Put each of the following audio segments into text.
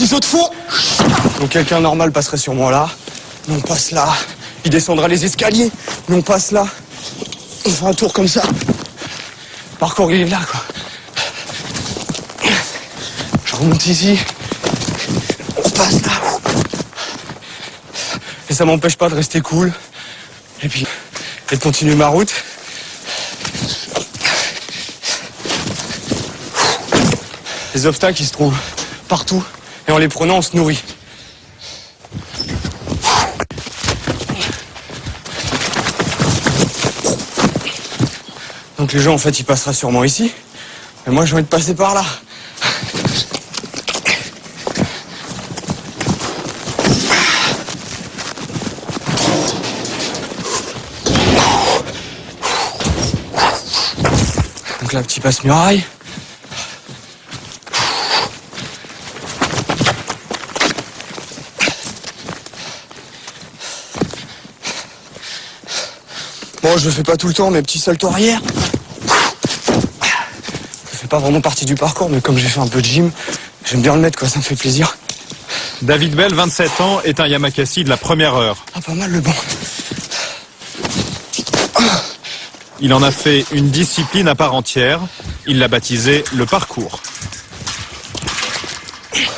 les autres font. Donc quelqu'un normal passerait sûrement là. Nous on passe là. Il descendra les escaliers. Nous on passe là. On fait un tour comme ça. Le parcours il est là quoi. Je remonte ici. On passe là. Et ça m'empêche pas de rester cool. Et puis, et de continuer ma route. Les obstacles, ils se trouvent partout. Et en les prenant, on se nourrit. Donc les gens, en fait, ils passeraient sûrement ici. Mais moi, j'ai envie de passer par là. Donc là, petit passe-muraille. Bon, je le fais pas tout le temps, mes petits saltos arrière. Ça fait pas vraiment partie du parcours, mais comme j'ai fait un peu de gym, j'aime bien le mettre, quoi, ça me fait plaisir. David Bell, 27 ans, est un Yamakasi de la première heure. Ah, pas mal le banc. Il en a fait une discipline à part entière. Il l'a baptisé le parcours.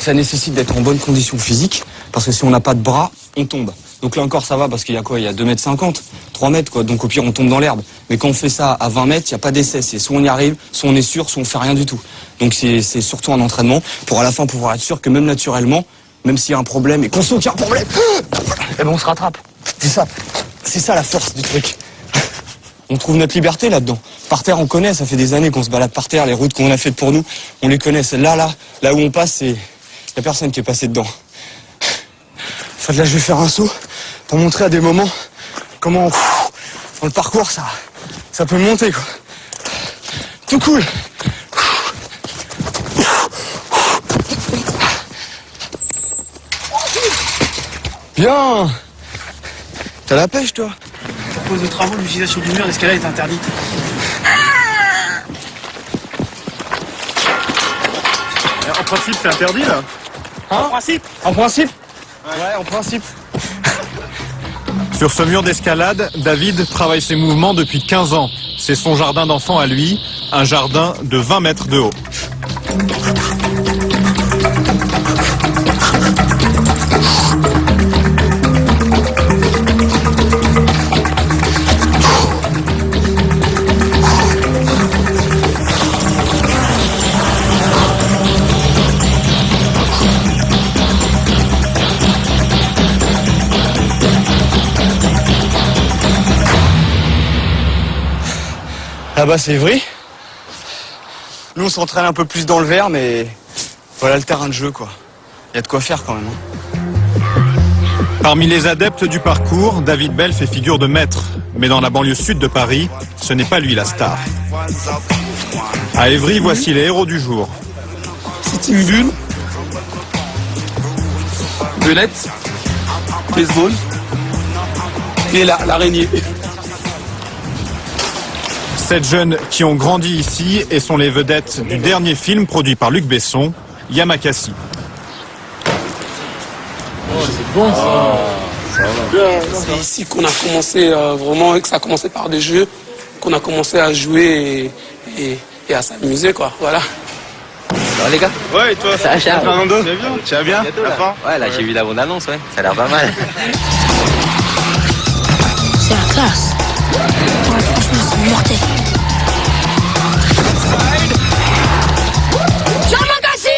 Ça nécessite d'être en bonne condition physique, parce que si on n'a pas de bras, on tombe. Donc là encore ça va, parce qu'il y a quoi? Il y a 2,50 m, 3 mètres quoi, donc au pire on tombe dans l'herbe. Mais quand on fait ça à 20 mètres, il n'y a pas d'essai, c'est soit on y arrive, soit on est sûr, soit on fait rien du tout. Donc c'est surtout un entraînement, pour à la fin pouvoir être sûr que même naturellement, même s'il y a un problème et qu'on sent qu'il y a un problème, eh ben on se rattrape. C'est ça la force du truc. On trouve notre liberté là-dedans. Par terre, on connaît, ça fait des années qu'on se balade par terre, les routes qu'on a faites pour nous, on les connaît. Celle-là, là où on passe, c'est... Il n'y a personne qui est passé dedans. En fait, là, je vais faire un saut pour montrer à des moments comment, dans le parcours, ça peut monter, quoi. Tout cool. Bien. T'as la pêche, toi? À cause de travaux, l'utilisation du mur d'escalade est interdite. En principe, c'est interdit, là? Hein? En principe? Ouais, en principe. Sur ce mur d'escalade, David travaille ses mouvements depuis 15 ans. C'est son jardin d'enfant à lui, un jardin de 20 mètres de haut. Là-bas, c'est Évry. Nous, on s'entraîne un peu plus dans le vert, mais voilà le terrain de jeu, quoi. Il y a de quoi faire quand même. Parmi les adeptes du parcours, David Bell fait figure de maître. Mais dans la banlieue sud de Paris, ce n'est pas lui la star. À Évry, voici les héros du jour. C'est une bulle, belette, baseball et l'araignée. 7 jeunes qui ont grandi ici et sont les vedettes du dernier film produit par Luc Besson, Yamakasi. C'est bon ça. C'est ici qu'on a commencé vraiment, que ça a commencé par des jeux, qu'on a commencé à jouer et à s'amuser quoi, voilà. Ça va les gars? Ouais, et toi? Ça va, Charles? Fernando? Tu vas bien? Bientôt, là. Ouais, là j'ai vu la bande-annonce, ouais. Ça a l'air pas mal. C'est la classe. Ouais, franchement, c'est mortel. Merci.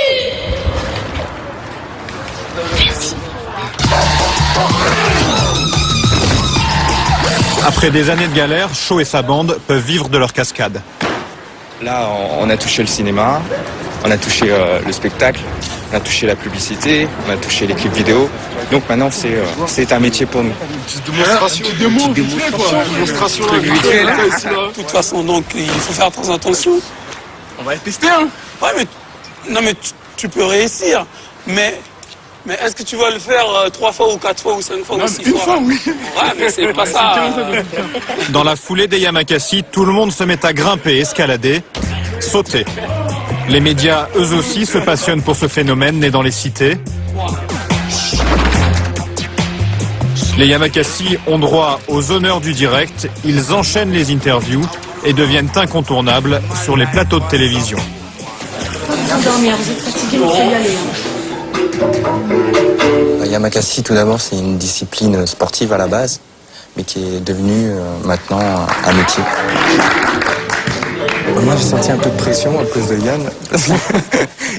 Après des années de galère, Shaw et sa bande peuvent vivre de leur cascade. Là, on a touché le cinéma, on a touché le spectacle, on a touché la publicité, on a touché les clips vidéo. Donc maintenant, c'est un métier pour nous. Démonstration. De toute façon, donc, il faut faire très attention. On va tester, hein. Ouais, mais... Non, mais tu peux réussir. Mais est-ce que tu vas le faire 3 fois ou 4 fois ou 5 fois ou 6 fois? Une fois, oui. Ouais, mais c'est pas ça. Dans la foulée des Yamakasi, tout le monde se met à grimper, escalader, sauter. Les médias, eux aussi, se passionnent pour ce phénomène né dans les cités. Les Yamakasi ont droit aux honneurs du direct, ils enchaînent les interviews et deviennent incontournables sur les plateaux de télévision. Vous dormir, vous êtes fatigué, il faut y aller. Yamakasi, tout d'abord, c'est une discipline sportive à la base, mais qui est devenue maintenant un métier. Moi, j'ai senti un peu de pression à cause de Yann.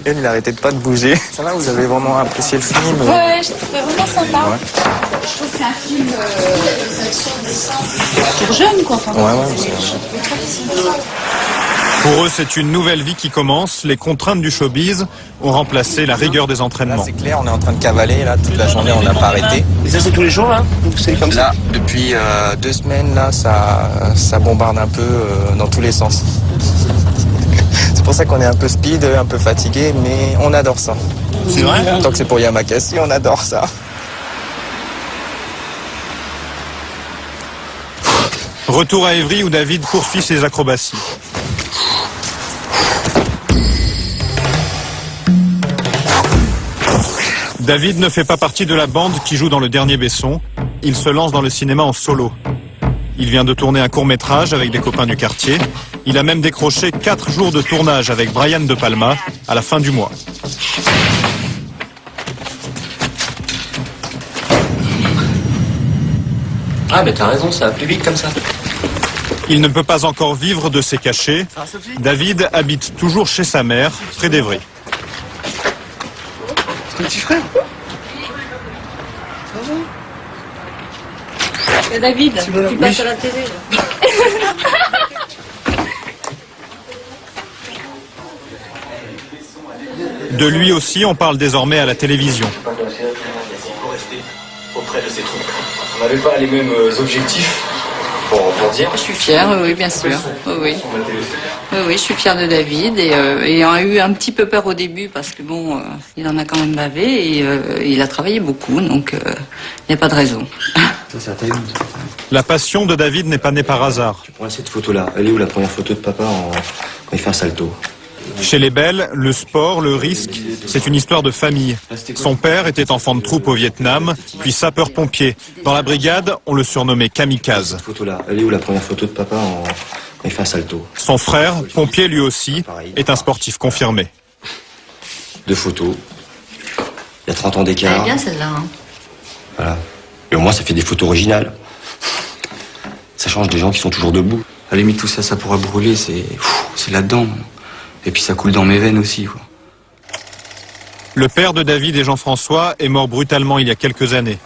Yann, il arrêtait pas de bouger. Ça va, vous avez vraiment apprécié le film? Ouais, j'ai trouvé vraiment sympa. Ouais. Je trouve que c'est un film pour jeunes, quoi. Enfin, Ouais, c'est vrai. Pour eux, c'est une nouvelle vie qui commence. Les contraintes du showbiz ont remplacé la rigueur des Là, entraînements. c'est clair, on est en train de cavaler, là, toute la journée, on n'a pas arrêté. Et ça, c'est tous les jours, là? Donc c'est comme ça? Là, depuis 2 semaines, là, ça bombarde un peu dans tous les sens. C'est pour ça qu'on est un peu speed, un peu fatigué, mais on adore ça. C'est vrai? Tant que c'est pour Yamakasi, on adore ça. Retour à Évry où David poursuit ses acrobaties. David ne fait pas partie de la bande qui joue dans Le Dernier Besson. Il se lance dans le cinéma en solo. Il vient de tourner un court-métrage avec des copains du quartier. Il a même décroché 4 jours de tournage avec Brian De Palma à la fin du mois. Ah, mais t'as raison, ça va plus vite comme ça. Il ne peut pas encore vivre de ses cachets. David habite toujours chez sa mère, près d'Évry. C'est ton petit frère? David, tu passes à la télé. Là. De lui aussi, on parle désormais à la télévision. Auprès de ces troupes. On n'avait pas les mêmes objectifs pour dire. Je suis fière, oui, bien sûr. Oui. Oui, je suis fière de David et on a eu un petit peu peur au début parce que bon, il en a quand même bavé et il a travaillé beaucoup, donc il n'y a pas de raison. Ça, c'est à ta une. La passion de David n'est pas née par hasard. Tu prends cette photo-là. Elle est où la première photo de papa quand il fait un salto? Chez les Belles, le sport, le risque, c'est une histoire de famille. Son père était enfant de troupe au Vietnam, puis sapeur-pompier. Dans la brigade, on le surnommait Kamikaze. Cette photo-là. Elle est où la première photo de papa quand il fait un salto? Son frère, pompier lui aussi, est un sportif confirmé. 2 photos. Il y a 30 ans Elle d'écart. est bien celle-là. Hein. Voilà. Et au moins, ça fait des photos originales. Ça change des gens qui sont toujours debout. À la limite, tout ça, ça pourra brûler, c'est là-dedans. Et puis ça coule dans mes veines aussi, quoi. Le père de David et Jean-François est mort brutalement il y a quelques années.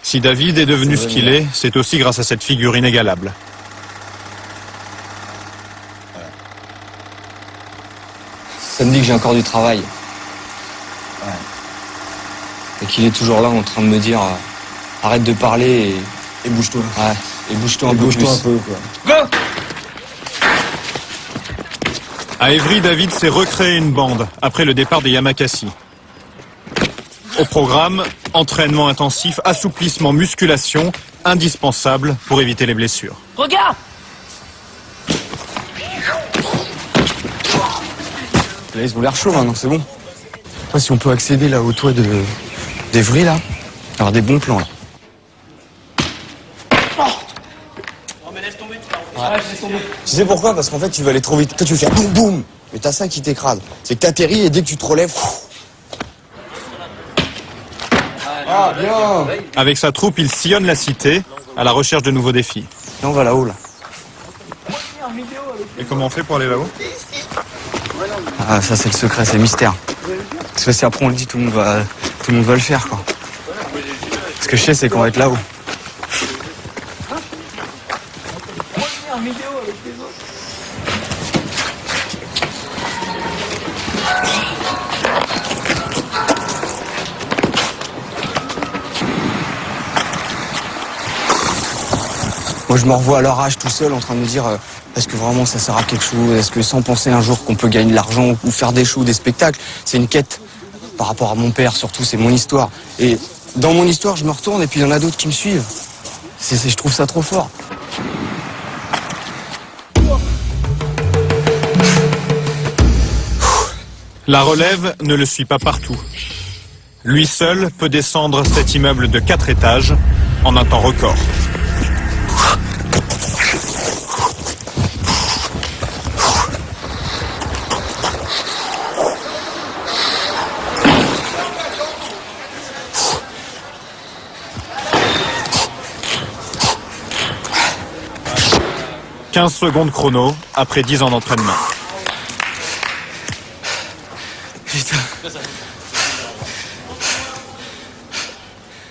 Si David est devenu ce qu'il est, c'est aussi grâce à cette figure inégalable. Ça me dit que j'ai encore du travail. Ouais. Et qu'il est toujours là en train de me dire arrête de parler et bouge-toi. Ouais. Et bouge-toi un peu plus. Go! À Évry, David s'est recréé une bande après le départ des Yamakasi. Au programme, entraînement intensif, assouplissement, musculation, indispensable pour éviter les blessures. Regarde! Là, ils ont l'air chaud maintenant, c'est bon. Après, si on peut accéder là au toit d'Évry, là, avoir des bons plans là. Tu sais pourquoi? Parce qu'en fait, tu vas aller trop vite. Toi, tu veux faire boum boum, mais t'as ça qui t'écrase. C'est que t'atterris et dès que tu te relèves. Ah, bien! Avec sa troupe, il sillonne la cité à la recherche de nouveaux défis. Et on va là-haut, là. Et comment on fait pour aller là-haut? Ah, ça, c'est le secret, c'est le mystère. Parce que si après on le dit, tout le monde va le faire, quoi. Ce que je sais, c'est qu'on va être là-haut. Moi, je me revois à leur âge tout seul en train de me dire est-ce que vraiment ça sert à quelque chose? Est-ce que sans penser un jour qu'on peut gagner de l'argent ou faire des shows, des spectacles? C'est une quête par rapport à mon père, surtout, c'est mon histoire. Et dans mon histoire, je me retourne et puis il y en a d'autres qui me suivent. Je trouve ça trop fort. La relève ne le suit pas partout. Lui seul peut descendre cet immeuble de 4 étages en un temps record. « 15 secondes chrono après 10 ans d'entraînement. » Putain,